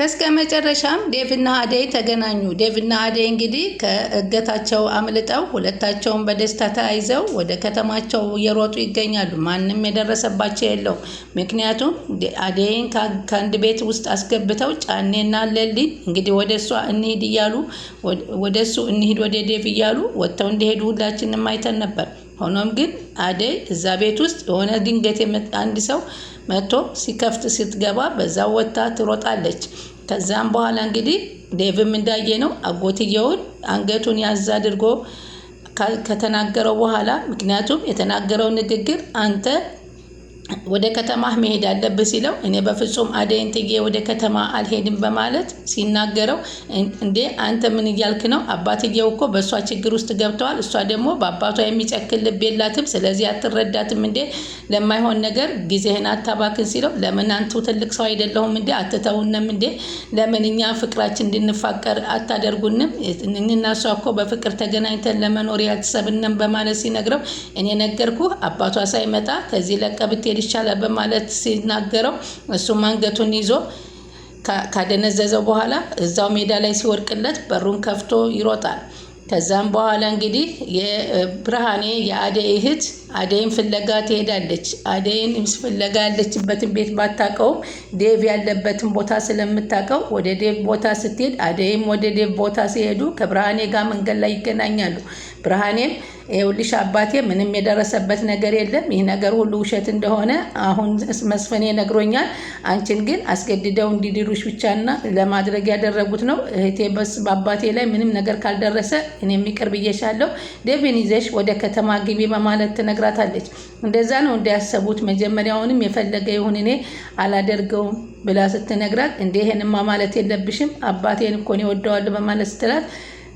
በስከ መጨረሻም ዴቭና አደይ ተገናኙ። ዴቭና አደይ እንግዲህ ከእገታቸው አምልጠው ሁለታቸውን በደስታ ተያይዘው ወደ ከተማቸው እየሮጡ ይገኛሉ። ማንም የደረሰባቸው የለው። ምክንያቱም አደይን ከአንድ ቤት ውስጥ አስገብተው ጫኔና ለሊ እንግዲህ ወደ እሷ እንሂድ እያሉ ወደ እሱ እንሂድ ወደ ዴቭ እያሉ ወጥተው እንደሄዱ ሁላችንም አይተን ነበር። ሆኖም ግን አደይ እዛ ቤት ውስጥ የሆነ ድንገት አንድ ሰው መጥቶ ሲከፍት ስትገባ በዛው ወጥታ ትሮጣለች። ከዛም በኋላ እንግዲህ ዴቭም እንዳየ ነው አጎትየውን አንገቱን ያዝ አድርጎ ከተናገረው በኋላ ምክንያቱም የተናገረው ንግግር አንተ ወደ ከተማ መሄድ አለብህ ሲለው እኔ በፍጹም አደይን ጥዬ ወደ ከተማ አልሄድም በማለት ሲናገረው እንዴ አንተ ምን እያልክ ነው? አባትየው እኮ በእሷ ችግር ውስጥ ገብተዋል። እሷ ደግሞ በአባቷ የሚጨክል ልብ የላትም። ስለዚህ አትረዳትም እንዴ? ለማይሆን ነገር ጊዜህን አታባክን ሲለው ለምን አንቱ ትልቅ ሰው አይደለሁም እንዴ? አትተውንም እንዴ? ለምን እኛ ፍቅራችን እንድንፋቀር አታደርጉንም? እኔና እሷ እኮ በፍቅር ተገናኝተን ለመኖር ያሰብንም በማለት ሲነግረው እኔ ነገርኩህ አባቷ ሳይመጣ ከዚህ ለቀብት ይሻላል በማለት ሲናገረው እሱም አንገቱን ይዞ ካደነዘዘው በኋላ እዛው ሜዳ ላይ ሲወድቅለት በሩን ከፍቶ ይሮጣል። ከዛም በኋላ እንግዲህ የብርሃኔ የአደይ እህት አደይን ፍለጋ ትሄዳለች። አደይን ፍለጋ ያለችበትን ቤት ባታውቀውም ዴቭ ያለበትን ቦታ ስለምታውቀው ወደ ዴቭ ቦታ ስትሄድ አደይም ወደ ዴቭ ቦታ ሲሄዱ ከብርሃኔ ጋር መንገድ ላይ ይገናኛሉ። ብርሃኔም ይኸውልሽ አባቴ ምንም የደረሰበት ነገር የለም፣ ይህ ነገር ሁሉ ውሸት እንደሆነ አሁን መስፍኔ ነግሮኛል። አንቺን ግን አስገድደው እንዲድሩሽ ብቻና ለማድረግ ያደረጉት ነው። እህቴ በአባቴ ላይ ምንም ነገር ካልደረሰ እኔ የሚቀር ብዬሻለሁ፣ ዴቭን ይዘሽ ወደ ከተማ ግቢ በማለት ትነግራታለች። እንደዛ ነው እንዲያሰቡት። መጀመሪያውንም የፈለገ ይሁን እኔ አላደርገውም ብላ ስትነግራት እንዴ ይሄንማ ማለት የለብሽም አባቴን እኮ እኔ እወደዋለሁ በማለት ስትላት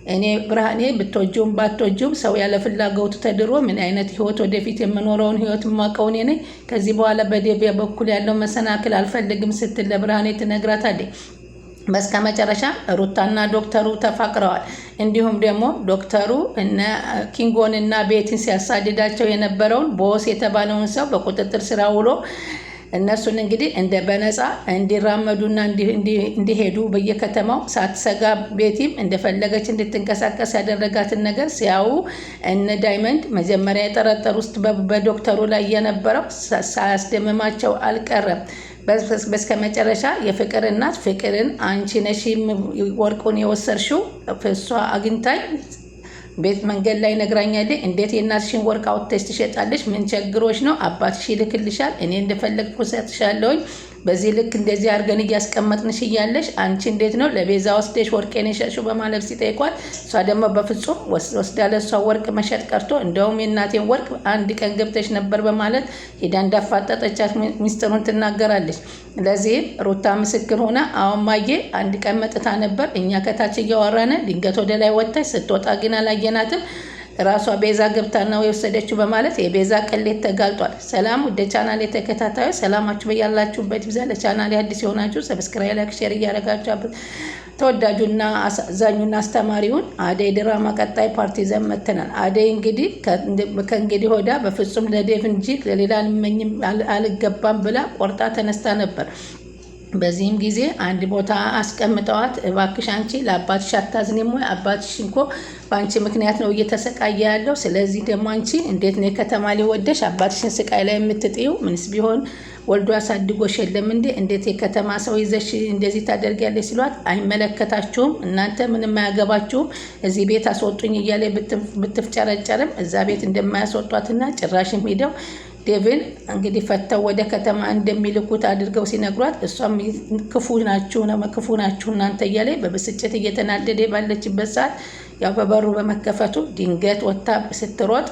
እኔ ብርሃኔ ብትወጂውም ባትወጂውም ሰው ያለ ፍላጎቱ ተድሮ ምን አይነት ህይወት ወደፊት የምኖረውን ህይወት ማቀው እኔ ነኝ። ከዚህ በኋላ በዴቭ በኩል ያለው መሰናክል አልፈልግም ስትል ለብርሃኔ ትነግራታለች። በስከ መጨረሻ ሩታና ዶክተሩ ተፋቅረዋል። እንዲሁም ደግሞ ዶክተሩ እነ ኪንጎን እና ቤትን ሲያሳድዳቸው የነበረውን ቦስ የተባለውን ሰው በቁጥጥር ስር ውሎ እነሱን እንግዲህ እንደ በነፃ እንዲራመዱና እንዲሄዱ በየከተማው ሳትሰጋ ቤቲም እንደፈለገች እንድትንቀሳቀስ ያደረጋትን ነገር ሲያዩ እነ ዳይመንድ መጀመሪያ የጠረጠሩ ውስጥ በዶክተሩ ላይ የነበረው ሳያስደምማቸው አልቀረም። በስከ መጨረሻ የፍቅር እናት ፍቅርን አንቺ ነሽ ወርቁን የወሰድሽው እሷ አግኝታኝ ቤት መንገድ ላይ ነግራኛለች። እንዴት የእናትሽን ወርቅ አውጥተሽ ትሸጣለሽ? ምን ቸግሮሽ ነው? አባትሽ ይልክልሻል፣ እኔ እንደፈለግኩ ሰጥሻለሁኝ። በዚህ ልክ እንደዚህ አድርገን እያስቀመጥንሽ እያለሽ አንቺ እንዴት ነው ለቤዛ ወስደሽ ወርቄን የሸጥሽው በማለት ሲጠይቋት እሷ ደግሞ በፍጹም ወስዳ ለእሷ ወርቅ መሸጥ ቀርቶ እንደውም የእናቴን ወርቅ አንድ ቀን ገብተሽ ነበር በማለት ሄዳ እንዳፋጠጠቻት ሚስጥሩን ትናገራለች። ለዚህም ሩታ ምስክር ሆና አሁን ማየ አንድ ቀን መጥታ ነበር፣ እኛ ከታች እያወራነ ድንገት ወደ ላይ ወጥታች ስትወጣ ግን አላየናትም፣ ራሷ ቤዛ ገብታ ነው የወሰደችው በማለት የቤዛ ቅሌት ተጋልጧል። ሰላም ወደ ቻናል የተከታታዮች ሰላማችሁ በያላችሁበት ይብዛ። ለቻናል አዲስ የሆናችሁ ሰብስክራይብ፣ ላይክ፣ ሼር እያደረጋችሁ ተወዳጁና አሳዛኙና አስተማሪውን አደይ ድራማ ቀጣይ ፓርቲ ይዘን መጥተናል። አደይ እንግዲህ ከእንግዲህ ወዳ በፍጹም ለዴቭ እንጂ ለሌላ አልገባም ብላ ቆርጣ ተነስታ ነበር። በዚህም ጊዜ አንድ ቦታ አስቀምጠዋት እባክሽ አንቺ ለአባትሽ አታዝኒም ወይ? አባትሽ እንኮ በአንቺ ምክንያት ነው እየተሰቃየ ያለው። ስለዚህ ደግሞ አንቺ እንዴት ነው ከተማ ሊወደሽ አባትሽን ስቃይ ላይ የምትጥዩ? ምንስ ቢሆን ወልዶ አሳድጎሽ የለም እንዴ? እንዴት የከተማ ሰው ይዘሽ እንደዚህ ታደርጊያለሽ? ሲሏት አይመለከታችሁም፣ እናንተ ምንም አያገባችሁም፣ እዚህ ቤት አስወጡኝ እያለ ብትፍጨረጨርም እዛ ቤት እንደማያስወጧትና ጭራሽም ሄደው ዴቭን እንግዲህ ፈተው ወደ ከተማ እንደሚልኩት አድርገው ሲነግሯት እሷም ክፉ ናችሁ እናንተ እያለ በብስጭት እየተናደደ ባለችበት ሰዓት ያው በበሩ በመከፈቱ ድንገት ወጥታ ስትሮጥ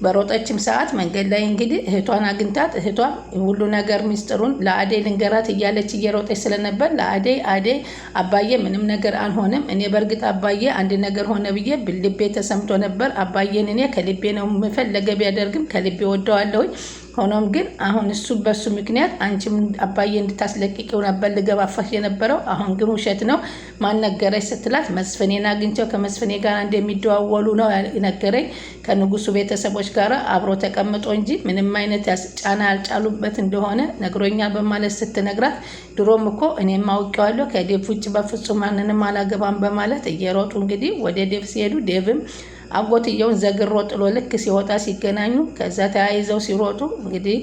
በሮጠችም ሰዓት መንገድ ላይ እንግዲህ እህቷን አግኝታት እህቷ ሁሉ ነገር ሚስጥሩን ለአደይ ልንገራት እያለች እየሮጠች ስለነበር ለአደይ አባዬ ምንም ነገር አልሆነም፣ እኔ በእርግጥ አባዬ አንድ ነገር ሆነ ብዬ ልቤ ተሰምቶ ነበር፣ አባዬን እኔ ከልቤ ነው የምፈለገ ቢያደርግም ከልቤ ወደዋለሁኝ፣ ሆኖም ግን አሁን እሱ በሱ ምክንያት አንቺም አባዬ እንድታስለቅቂው ነበር ልገባፋሽ የነበረው። አሁን ግን ውሸት ነው ማን ነገረሽ ስትላት መስፍኔን አግኝቸው ከመስፍኔ ጋር እንደሚደዋወሉ ነው ነገረኝ። ከንጉሱ ቤተሰቦች ጋር አብሮ ተቀምጦ እንጂ ምንም አይነት ጫና ያልጫሉበት እንደሆነ ነግሮኛል በማለት ስትነግራት ድሮም እኮ እኔም አውቄዋለሁ ከዴቭ ውጭ በፍጹም ማንንም አላገባም በማለት እየሮጡ እንግዲህ ወደ ዴቭ ሲሄዱ ዴቭም አጎትየውን ዘግሮ ጥሎ ልክ ሲወጣ ሲገናኙ ከዛ ተያይዘው ሲሮጡ እንግዲህ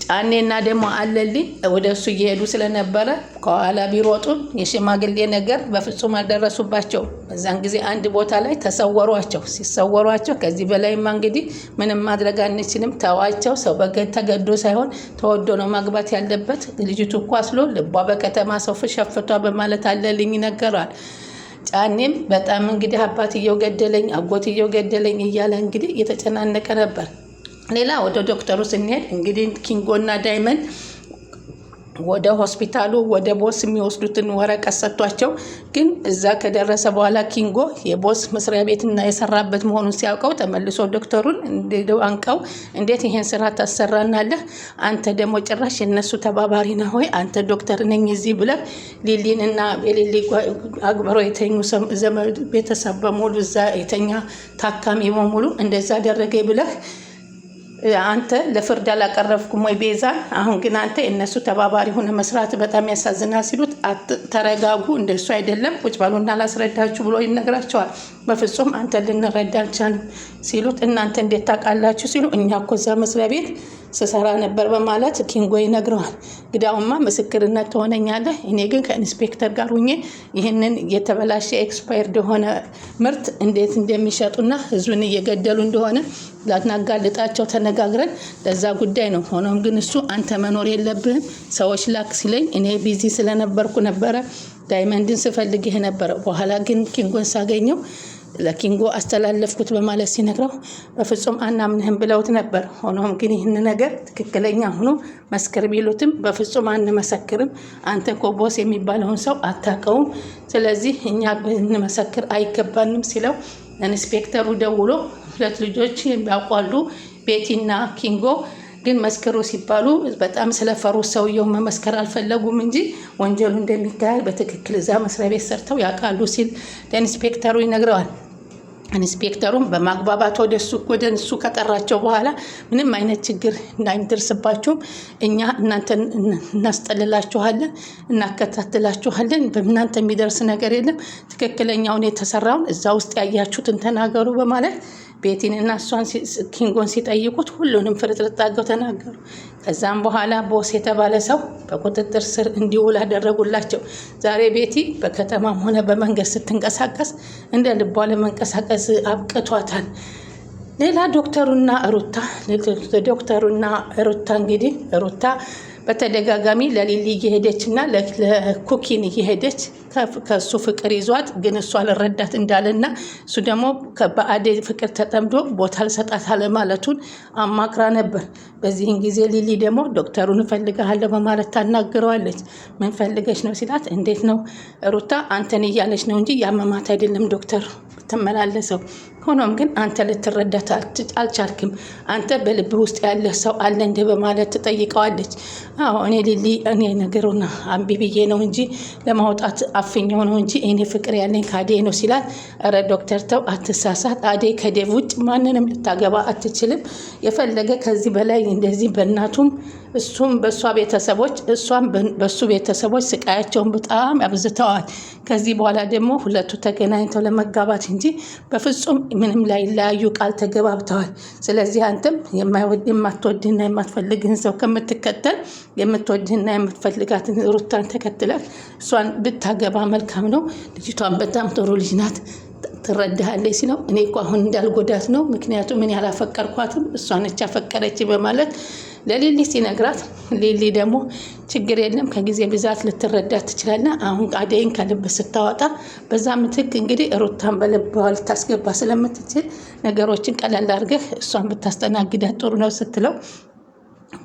ጫኔና ደግሞ አለልኝ ወደ እሱ እየሄዱ ስለነበረ ከኋላ ቢሮጡም የሽማግሌ ነገር በፍጹም አልደረሱባቸው። በዛን ጊዜ አንድ ቦታ ላይ ተሰወሯቸው። ሲሰወሯቸው ከዚህ በላይማ እንግዲህ ምንም ማድረግ አንችልም ተዋቸው፣ ሰው ተገዶ ሳይሆን ተወዶ ነው ማግባት ያለበት፣ ልጅቱ እኮ አስሎ ልቧ በከተማ ሰው ሸፍቷ በማለት አለልኝ ይነገራል። ጫኔም በጣም እንግዲህ አባትየው ገደለኝ አጎትየው ገደለኝ እያለ እንግዲህ እየተጨናነቀ ነበር። ሌላ ወደ ዶክተሩ ስንሄድ እንግዲህ ኪንጎና ዳይመንድ ወደ ሆስፒታሉ ወደ ቦስ የሚወስዱትን ወረቀት ሰጥቷቸው፣ ግን እዛ ከደረሰ በኋላ ኪንጎ የቦስ መስሪያ ቤትና የሰራበት መሆኑን ሲያውቀው ተመልሶ ዶክተሩን አንቀው እንዴት ይሄን ስራ ታሰራናለህ? አንተ ደግሞ ጭራሽ የነሱ ተባባሪ ነህ ወይ? አንተ ዶክተር ነኝ እዚህ ብለህ ሊሊን እና የሊሊ አግብረው የተኙ ቤተሰብ በሙሉ እዛ የተኛ ታካሚ በሙሉ እንደዛ አደረገ ብለህ አንተ ለፍርድ አላቀረብኩም ወይ ቤዛን? አሁን ግን አንተ የነሱ ተባባሪ ሆነ መስራት በጣም ያሳዝናል ሲሉት ተረጋጉ፣ እንደሱ አይደለም ቁጭ ባሉና ላስረዳችሁ ብሎ ይነግራቸዋል። በፍጹም አንተ ልንረዳ አልቻልም ሲሉት እናንተ እንዴት ታውቃላችሁ ሲሉ እኛ እኮ እዛ መስሪያ ቤት ስሰራ ነበር በማለት ኪንጎ ይነግረዋል። ግዳውማ ምስክርነት ትሆነኛለህ፣ እኔ ግን ከኢንስፔክተር ጋር ሁኜ ይህንን የተበላሸ ኤክስፓየርድ የሆነ ምርት እንዴት እንደሚሸጡና ህዝብን እየገደሉ እንደሆነ ላናጋልጣቸው ተነጋግረን ለዛ ጉዳይ ነው። ሆኖም ግን እሱ አንተ መኖር የለብህም ሰዎች ላክ ሲለኝ እኔ ቢዚ ስለነበርኩ ነበረ ዳይመንድን ስፈልግ ይሄ ነበረ። በኋላ ግን ኪንጎን ሳገኘው ለኪንጎ አስተላለፍኩት በማለት ሲነግረው በፍጹም አናምንህም ብለውት ነበር። ሆኖም ግን ይህን ነገር ትክክለኛ ሆኖ መስክር ቢሉትም በፍጹም አንመሰክርም፣ አንተ እኮ ቦስ የሚባለውን ሰው አታውቀውም፣ ስለዚህ እኛ ብንመሰክር አይገባንም ሲለው ኢንስፔክተሩ ደውሎ ሁለት ልጆች የሚያውቋሉ ቤቲና ኪንጎ ግን መስክሩ ሲባሉ በጣም ስለፈሩ ሰውየው መመስከር አልፈለጉም እንጂ ወንጀሉ እንደሚካሄድ በትክክል እዛ መስሪያ ቤት ሰርተው ያውቃሉ ሲል ለኢንስፔክተሩ ይነግረዋል። ኢንስፔክተሩም በማግባባት ወደ እሱ ከጠራቸው በኋላ ምንም አይነት ችግር እንዳይደርስባችሁም እኛ እናንተን እናስጠልላችኋለን፣ እናከታትላችኋለን፣ በእናንተ የሚደርስ ነገር የለም፣ ትክክለኛውን የተሰራውን እዛ ውስጥ ያያችሁትን ተናገሩ በማለት ቤቲንና እሷን ኪንጎን ሲጠይቁት ሁሉንም ፍርጥርጥ አድርገው ተናገሩ። ከዛም በኋላ ቦስ የተባለ ሰው በቁጥጥር ስር እንዲውል አደረጉላቸው። ዛሬ ቤቲ በከተማም ሆነ በመንገድ ስትንቀሳቀስ እንደ ልቧ ለመንቀሳቀስ አብቅቷታል። ሌላ ዶክተሩና ሩታ እንግዲህ ሩታ በተደጋጋሚ ለሊሊ እየሄደችና ለኩኪን እየሄደች ከሱ ፍቅር ይዟት ግን እሱ አልረዳት እንዳለና እሱ ደግሞ በአደይ ፍቅር ተጠምዶ ቦታ አልሰጣት አለ ማለቱን አማክራ ነበር። በዚህን ጊዜ ሊሊ ደግሞ ዶክተሩን እፈልግሃለሁ በማለት ታናግረዋለች። ምን ፈልገች ነው ሲላት እንዴት ነው ሩታ አንተን እያለች ነው እንጂ ያመማት አይደለም ዶክተር ትመላለሰው። ሆኖም ግን አንተ ልትረዳት አልቻልክም፣ አንተ በልብህ ውስጥ ያለ ሰው አለ እንደ በማለት ትጠይቀዋለች። አዎ እኔ ሊሊ እኔ ነገሩን አምቢ ብዬ ነው እንጂ ለማውጣት አፍኛው ነው እንጂ እኔ ፍቅር ያለኝ ከአደይ ነው ሲላት፣ ኧረ ዶክተር ተው አትሳሳት፣ አደይ ከዴቭ ውጭ ማንንም ልታገባ አትችልም። የፈለገ ከዚህ በላይ እንደዚህ በእናቱም እሱም በእሷ ቤተሰቦች እሷም በእሱ ቤተሰቦች ስቃያቸውን በጣም አብዝተዋል። ከዚህ በኋላ ደግሞ ሁለቱ ተገናኝተው ለመጋባት እንጂ በፍጹም ምንም ላይ ለያዩ ቃል ተገባብተዋል። ስለዚህ አንተም የማትወድና የማትፈልግህን ሰው ከምትከተል የምትወድህና የምትፈልጋትን ሩታን ተከትለህ እሷን ብታገባ መልካም ነው። ልጅቷን በጣም ጥሩ ልጅ ናት፣ ትረዳሃለች ሲለው እኔ እኮ አሁን እንዳልጎዳት ነው፣ ምክንያቱም ምን ያላፈቀርኳትም እሷ ነች ያፈቀረች በማለት ለሊሊ ሲነግራት፣ ሊሊ ደግሞ ችግር የለም ከጊዜ ብዛት ልትረዳ ትችላለህ። አሁን አደይን ከልብ ስታወጣ በዛ ምትክ እንግዲህ ሩታን በልቧ ልታስገባ ስለምትችል ነገሮችን ቀለል አድርገህ እሷን ብታስተናግዳት ጥሩ ነው ስትለው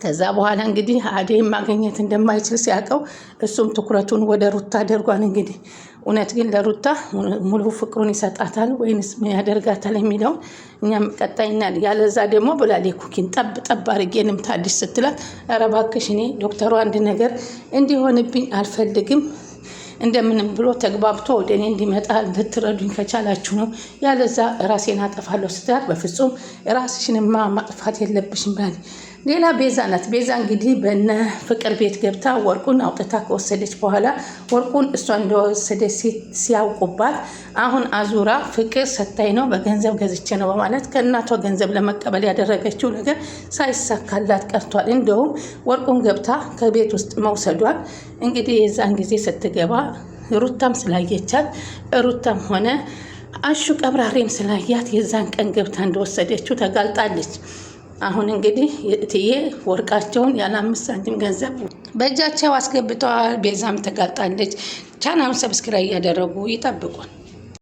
ከዛ በኋላ እንግዲህ አደይን ማግኘት እንደማይችል ሲያውቀው እሱም ትኩረቱን ወደ ሩታ አድርጓል። እንግዲህ እውነት ግን ለሩታ ሙሉ ፍቅሩን ይሰጣታል ወይንስ ምን ያደርጋታል የሚለውን እኛም ቀጣይና ያለዛ ደግሞ ብላሌ ኩኪን ጠብ አድርጌ ልምታልሽ ስትላት ኧረ እባክሽ እኔ ዶክተሩ አንድ ነገር እንዲሆንብኝ አልፈልግም እንደምንም ብሎ ተግባብቶ ወደ እኔ እንዲመጣ ልትረዱኝ ከቻላችሁ ነው፣ ያለዛ ራሴን አጠፋለሁ ስትላት በፍጹም ራስሽንማ ማጥፋት የለብሽም ብላ ሌላ ቤዛ ናት። ቤዛ እንግዲህ በነ ፍቅር ቤት ገብታ ወርቁን አውጥታ ከወሰደች በኋላ ወርቁን እሷ እንደወሰደች ሲያውቁባት አሁን አዙራ ፍቅር ሰታይ ነው በገንዘብ ገዝቼ ነው በማለት ከእናቷ ገንዘብ ለመቀበል ያደረገችው ነገር ሳይሳካላት ቀርቷል። እንደውም ወርቁን ገብታ ከቤት ውስጥ መውሰዷል እንግዲህ የዛን ጊዜ ስትገባ ሩታም ስላየቻት ሩታም ሆነ አሹ ቀብራሬም ስላያት የዛን ቀን ገብታ እንደወሰደችው ተጋልጣለች። አሁን እንግዲህ እትዬ ወርቃቸውን ያለ 5 ሳንቲም ገንዘብ በእጃቸው አስገብተዋል። ቤዛም ተጋልጣለች። ቻናሉን ሰብስክራይብ እያደረጉ ይጠብቁን።